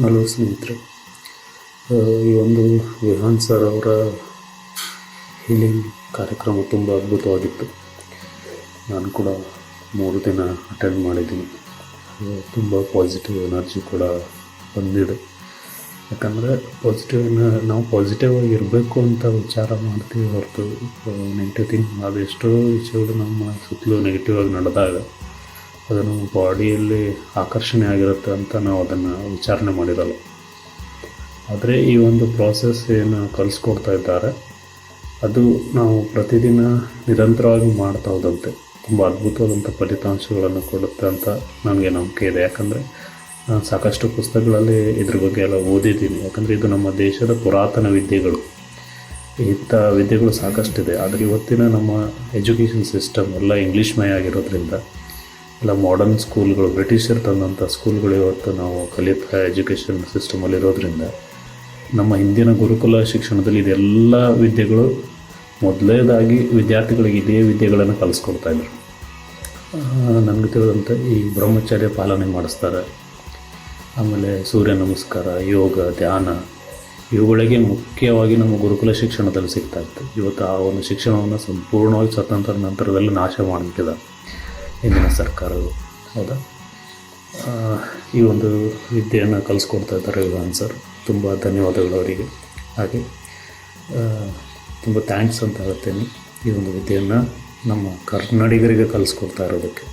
Hello ಸ್ನೇಹಿತರೆ, ಈ ಒಂದು ವಿಹಾನ್ ಸರ್ ಅವರ ಹೀಲಿಂಗ್ ಕಾರ್ಯಕ್ರಮ ತುಂಬ ಅದ್ಭುತವಾಗಿತ್ತು. ನಾನು ಕೂಡ 3 ದಿನ ಅಟೆಂಡ್ ಮಾಡಿದ್ದೀನಿ. ತುಂಬ ಪಾಸಿಟಿವ್ ಎನರ್ಜಿ ಕೂಡ ಬಂದಿದೆ. ಯಾಕಂದರೆ ನಾವು ಪಾಸಿಟಿವ್ ಆಗಿ ಇರಬೇಕು ಅಂತ ವಿಚಾರ ಮಾಡ್ತೀವಿ ಹೊರತು ನೆಗೆಟಿವ್ ಥಿಂಕ್ ಅದೆಷ್ಟೋ ವಿಷಯಗಳು ನಮ್ಮ ಸುತ್ತಲೂ ನೆಗೆಟಿವ್ ಆಗಿ ನಡೆದಾಗ ಅದು ನಮ್ಮ ಬಾಡಿಯಲ್ಲಿ ಆಕರ್ಷಣೆ ಆಗಿರುತ್ತೆ ಅಂತ ನಾವು ಅದನ್ನು ವಿಚಾರಣೆ ಮಾಡಿರಲ್ಲ. ಆದರೆ ಈ ಒಂದು ಪ್ರಾಸೆಸ್ ಏನು ಕಲಿಸ್ಕೊಡ್ತಾ ಇದ್ದಾರೆ ಅದು ನಾವು ಪ್ರತಿದಿನ ನಿರಂತರವಾಗಿ ಮಾಡ್ತಾ ಹೋದಂತೆ ತುಂಬ ಅದ್ಭುತವಾದಂಥ ಫಲಿತಾಂಶಗಳನ್ನು ಕೊಡುತ್ತೆ ಅಂತ ನನಗೆ ನಂಬಿಕೆ ಇದೆ. ಯಾಕಂದರೆ ನಾನು ಸಾಕಷ್ಟು ಪುಸ್ತಕಗಳಲ್ಲಿ ಇದ್ರ ಬಗ್ಗೆ ಎಲ್ಲ ಓದಿದ್ದೀನಿ. ಯಾಕಂದರೆ ಇದು ನಮ್ಮ ದೇಶದ ಪುರಾತನ ವಿದ್ಯೆಗಳು. ಇಂಥ ವಿದ್ಯೆಗಳು ಸಾಕಷ್ಟಿದೆ. ಆದರೆ ಇವತ್ತಿನ ನಮ್ಮ ಎಜುಕೇಷನ್ ಸಿಸ್ಟಮ್ ಎಲ್ಲ ಇಂಗ್ಲೀಷ್ಮಯ ಆಗಿರೋದ್ರಿಂದ ಎಲ್ಲ ಮಾಡರ್ನ್ ಸ್ಕೂಲ್ಗಳು, ಬ್ರಿಟಿಷರು ತಂದಂಥ ಸ್ಕೂಲ್ಗಳು ಇವತ್ತು ನಾವು ಕಲಿಯುತ್ತಾ ಎಜುಕೇಷನ್ ಸಿಸ್ಟಮಲ್ಲಿರೋದ್ರಿಂದ ನಮ್ಮ ಹಿಂದಿನ ಗುರುಕುಲ ಶಿಕ್ಷಣದಲ್ಲಿ ಇದೆಲ್ಲ ವಿದ್ಯೆಗಳು ಮೊದಲನೇದಾಗಿ ವಿದ್ಯಾರ್ಥಿಗಳಿಗೆ ಇದೇ ವಿದ್ಯೆಗಳನ್ನು ಕಲಿಸ್ಕೊಡ್ತಾಯಿದ್ರು. ನನಗೆ ತಿಳಿದಂತೆ ಈ ಬ್ರಹ್ಮಚರ್ಯ ಪಾಲನೆ ಮಾಡಿಸ್ತಾರೆ. ಆಮೇಲೆ ಸೂರ್ಯ ನಮಸ್ಕಾರ, ಯೋಗ, ಧ್ಯಾನ ಇವುಗಳಿಗೆ ಮುಖ್ಯವಾಗಿ ನಮ್ಮ ಗುರುಕುಲ ಶಿಕ್ಷಣದಲ್ಲಿ ಸಿಗ್ತಾಯಿತ್ತು. ಇವತ್ತು ಆ ಒಂದು ಶಿಕ್ಷಣವನ್ನು ಸಂಪೂರ್ಣವಾಗಿ ಸ್ವತಂತ್ರ ನಂತರದಲ್ಲಿ ನಾಶ ಮಾಡಿಬಿಟ್ಟಿದ್ದಾರೆ ಇಂದಿನ ಸರ್ಕಾರಗಳು. ಹೌದಾ? ಈ ಒಂದು ವಿದ್ಯೆಯನ್ನು ಕಲಿಸ್ಕೊಡ್ತಾ ಇದ್ದಾರೆ ವಿಹಾನ್ ಸರ್. ತುಂಬ ಧನ್ಯವಾದಗಳು ಅವರಿಗೆ. ಹಾಗೆ ತುಂಬ ಥ್ಯಾಂಕ್ಸ್ ಅಂತ ಹೇಳ್ತೇನೆ ಈ ಒಂದು ವಿದ್ಯೆಯನ್ನು ನಮ್ಮ ಕನ್ನಡಿಗರಿಗೆ ಕಲಿಸ್ಕೊಡ್ತಾ ಇರೋದಕ್ಕೆ.